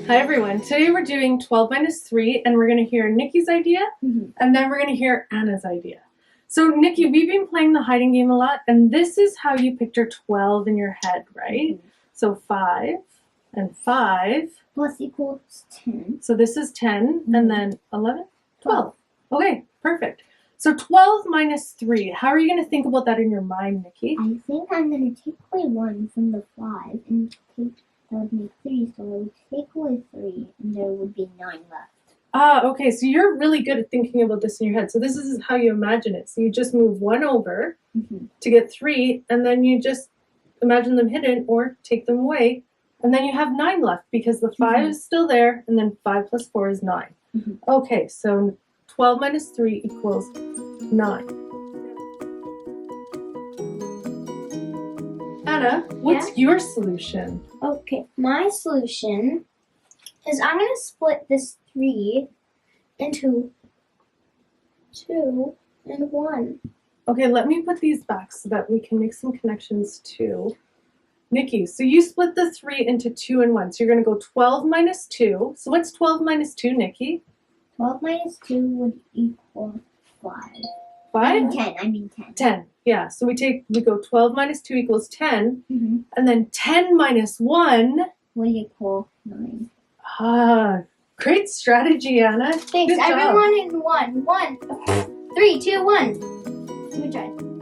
Hi everyone, today we're doing 12 minus 3 and we're going to hear Nikki's idea and then we're going to hear Anna's idea. So Nikki, we've been playing the hiding game a lot and this is how you picture 12 in your head, right? So 5 and 5 plus equals 10. So this is 10 and then 11? 12. Okay, perfect. So 12 minus 3, how are you going to think about that in your mind, Nikki? I think I'm going to take away 1 from the 5 and take that would make 3, so I would take away 3 and there would be 9 left. Ah, okay, so you're really good at thinking about this in your head. So this is how you imagine it. So you just move 1 over to get 3, and then you just imagine them hidden or take them away, and then you have 9 left because the 5 is still there, and then 5 plus 4 is 9. Okay, so 12 minus 3 equals 9. Anna, what's your solution? Okay, my solution is I'm going to split this 3 into 2 and 1. Okay, let me put these back so that we can make some connections too. Nikki, so you split the 3 into 2 and 1. So you're going to go 12 minus 2. So what's 12 minus 2, Nikki? 12 minus 2 would equal 5. 5? I mean 10. 10. Yeah, so we go 12 minus 2 equals 10, and then 10 minus 1 would equal 9. Ah, great strategy, Anna. Thanks, Good job. everyone in 1. 1. 3, 2, 1. Let me try.